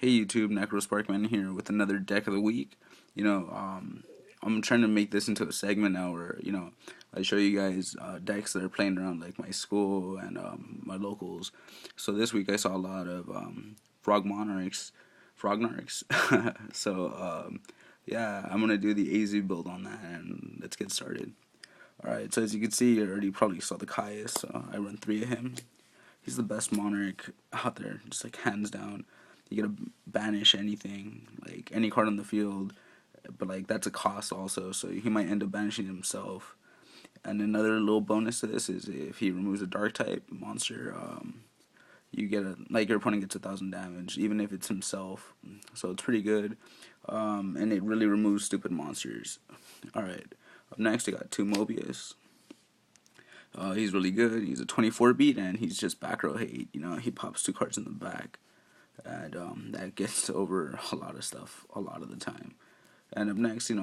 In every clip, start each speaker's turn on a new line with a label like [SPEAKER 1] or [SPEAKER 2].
[SPEAKER 1] Hey YouTube, Sparkman here with another deck of the week. I'm trying to make this into a segment now where, I show you guys decks that are playing around like my school and my locals. So this week I saw a lot of Frognarchs. Yeah, I'm gonna do the AZ build on that and let's get started. Alright, so as you can see, you already probably saw the Caius, so I run 3 of him. He's the best Monarch out there, just like hands down. You gotta banish anything, like any card on the field, but like that's a cost also, so he might end up banishing himself. And another little bonus to this is if he removes a dark type monster, you get your opponent gets 1,000 damage, even if it's himself. So it's pretty good, and it really removes stupid monsters. All right, up next we got 2 Mobius. He's really good. He's a 24 beat, and he's just back row hate. He pops 2 cards in the back, and that gets over a lot of stuff a lot of the time. And up next, I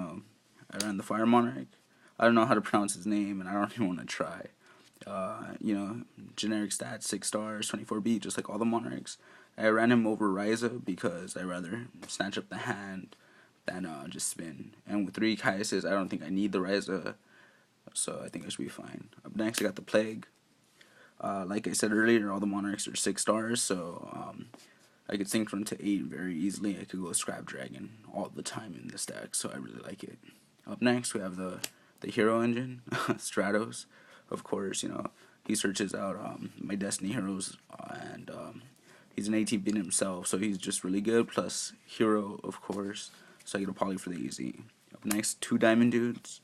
[SPEAKER 1] ran the Fire Monarch. I don't know how to pronounce his name, and I don't even want to try. Generic stats, 6 stars, 24 beat, just like all the Monarchs. I ran him over Ryza because I rather snatch up the hand than just spin. And with 3 Caiuses, I don't think I need the Ryza, so I think I should be fine. Up next, I got the Plague. Like I said earlier, all the Monarchs are 6 stars, so I could sync from to 8 very easily. I could go Scrap Dragon all the time in this deck, so I really like it. Up next, we have the hero engine, Stratos. Of course, he searches out my Destiny heroes, and he's an 18 bit himself, so he's just really good. Plus hero, of course, so I get a poly for the easy. Up next, 2 Diamond Dudes.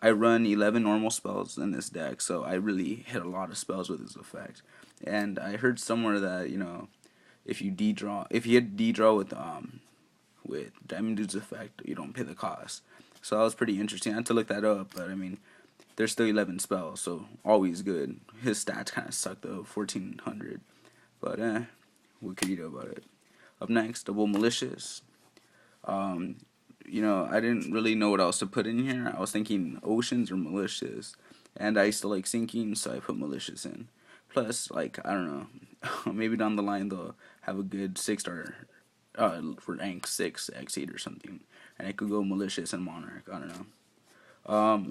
[SPEAKER 1] I run 11 normal spells in this deck, so I really hit a lot of spells with his effect. And I heard somewhere that if you hit D-draw with Diamond Dude's effect, you don't pay the cost. So that was pretty interesting. I had to look that up, but I mean, there's still 11 spells, so always good. His stats kind of suck though, 1400, but what could you do about it? Up next, double Malicious. I didn't really know what else to put in here. I was thinking Oceans or Malicious, and I used to like sinking, so I put Malicious in. Plus, like, I don't know, maybe down the line they'll have a good 6-star for rank 6 X8 or something, and I could go Malicious and Monarch. I don't know.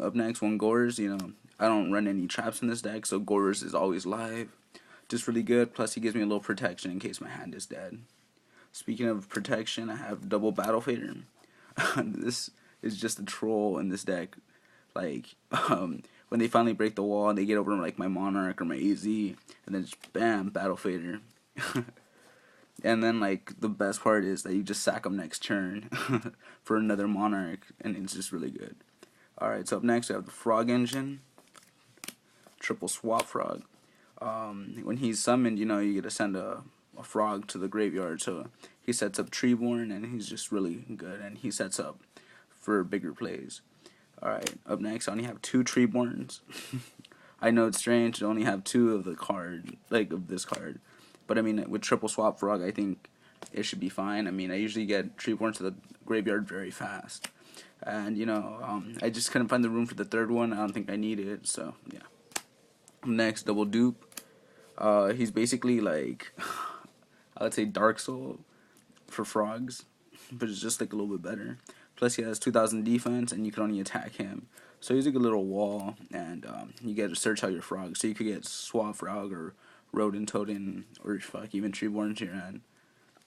[SPEAKER 1] Up next, one Gores. I don't run any traps in this deck, so Gores is always live. Just really good. Plus, he gives me a little protection in case my hand is dead. Speaking of protection, I have double Battle Fader. This is just a troll in this deck. Like, when they finally break the wall and they get over like my Monarch or my AZ, and then just bam, Battle Fader. And then like the best part is that you just sack them next turn for another Monarch, and it's just really good. Alright, so up next we have the Frog Engine. Triple Swap Frog. When he's summoned, you get to send a frog to the graveyard, so he sets up Treeborn, and he's just really good, and he sets up for bigger plays. Alright, up next I only have 2 Treeborns. I know it's strange to only have 2 of the card, like of this card, but I mean with Triple Swap Frog I think it should be fine. I mean I usually get Treeborn to the graveyard very fast, and I just couldn't find the room for the 3rd one. I don't think I need it, so yeah. Next, double Dupe. He's basically like I would say Dark Soul for frogs, but it's just like a little bit better. Plus he has 2,000 defense, and you can only attack him. So he's like a little wall, and you get to search out your frogs. So you could get Swap Frog or Rodent, Totem, or fuck, even Treeborn to your end.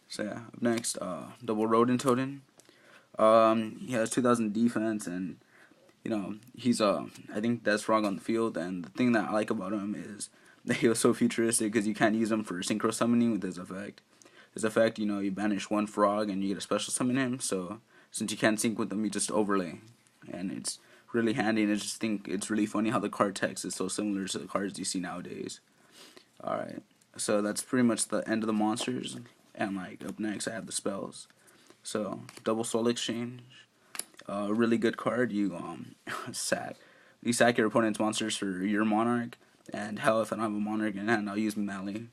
[SPEAKER 1] So yeah, up next, double Rodent Totem. He has 2,000 defense, and he's I think best frog on the field. And the thing that I like about him is that he was so futuristic because you can't use him for synchro summoning with his effect. His effect, you banish 1 frog and you get a special summon him. So since you can't sync with them, you just overlay, and it's really handy. And I just think it's really funny how the card text is so similar to the cards you see nowadays. All right, so that's pretty much the end of the monsters. And like up next, I have the spells. So double Soul Exchange. Really good card. You sack your opponent's monsters for your Monarch, and hell, if I don't have a Monarch in hand, I'll use Mally.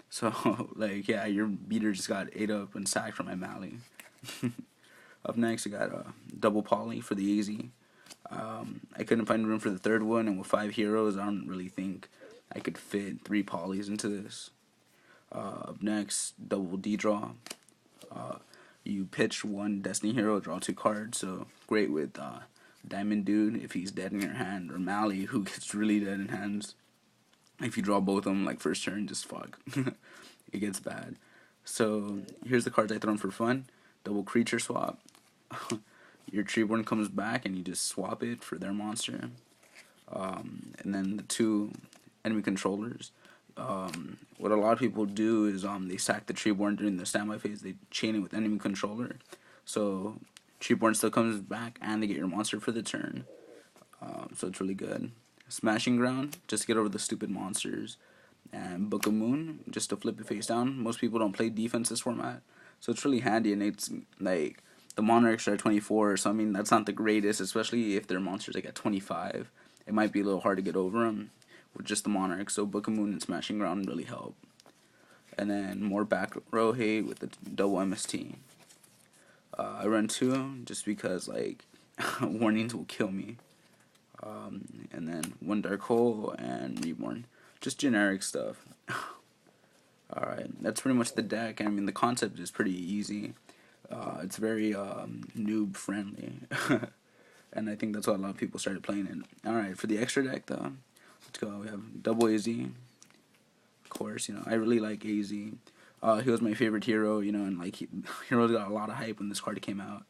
[SPEAKER 1] So like yeah, your beater just got ate up and sacked from my Mally. Up next, I got a double Poly for the AZ. I couldn't find room for the 3rd one, and with 5 heroes, I don't really think I could fit 3 Polys into this. Up next, double D-Draw. You pitch one Destiny hero, draw 2 cards, so great with Diamond Dude if he's dead in your hand, or Mally who gets really dead in hands. If you draw both of them like first turn, just fuck. It gets bad. So here's the cards I throw in for fun. Double creature swap. Your Treeborn comes back and you just swap it for their monster. And then the 2 enemy controllers. What a lot of people do is they sack the Treeborn during the standby phase. They chain it with enemy controller. So Treeborn still comes back and they get your monster for the turn. So it's really good. Smashing Ground, just to get over the stupid monsters. And Book of Moon, just to flip it face down. Most people don't play defense this format, so it's really handy. And it's like the Monarchs are 24, so I mean that's not the greatest, especially if their monsters like at 25. It might be a little hard to get over them with just the Monarch. So Book of Moon and Smashing Ground really help. And then more back row hate with the double MST. I run 2 just because like warnings will kill me. And then 1 Dark Hole and Reborn. Just generic stuff. Alright, that's pretty much the deck. I mean, the concept is pretty easy. It's very noob friendly. And I think that's why a lot of people started playing it. Alright, for the extra deck though, let's go. We have double AZ. Of course, you know, I really like AZ. He was my favorite hero, you know, and like heroes got a lot of hype when this card came out.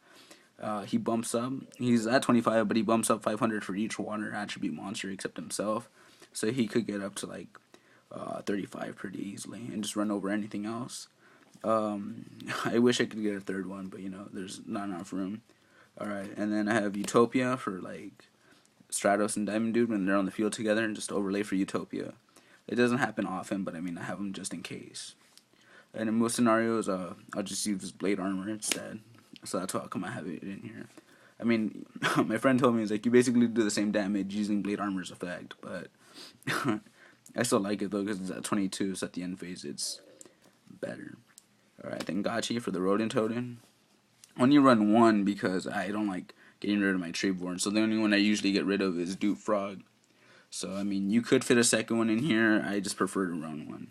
[SPEAKER 1] He bumps up. He's at 25, but he bumps up 500 for each water attribute monster except himself. So he could get up to like 35 pretty easily and just run over anything else. I wish I could get a third one, but you know, there's not enough room. Alright, and then I have Utopia for like Stratos and Diamond Dude when they're on the field together, and just overlay for Utopia. It doesn't happen often, but I mean, I have them just in case. And in most scenarios, I'll just use Blade Armor instead. So that's how come I have it in here. I mean, my friend told me, he's like, you basically do the same damage using Blade Armor's effect, but I still like it though, because it's at 22, so at the end phase it's better. Alright, then Gotchi for the Rodent Totem. Only run 1 because I don't like getting rid of my Treeborn, so the only one I usually get rid of is Dupe Frog. So, I mean, you could fit a second one in here, I just prefer to run 1.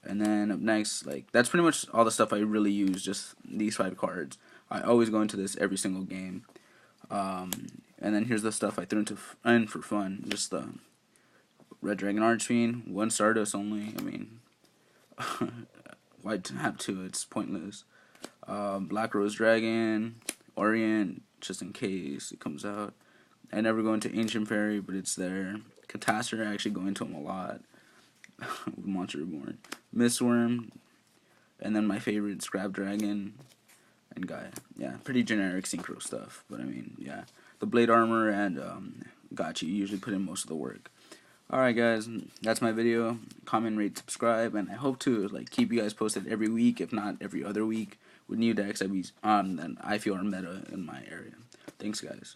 [SPEAKER 1] And then up next, like, that's pretty much all the stuff I really use, just these 5 cards. I always go into this every single game. And then here's the stuff I threw in for fun. Just the Red Dragon Archfiend, 1 Stardust only. I mean, why have 2? It's pointless. Black Rose Dragon, Orient, just in case it comes out. I never go into Ancient Fairy, but it's there. Catastor, I actually go into them a lot. With Monster Reborn. Mistworm, and then my favorite, Scrap Dragon, and Gaia. Yeah, pretty generic synchro stuff, but I mean, yeah. The Blade Armor and Gotchi usually put in most of the work. Alright guys, that's my video. Comment, rate, subscribe, and I hope to like keep you guys posted every week, if not every other week, with new decks that I feel are meta in my area. Thanks guys.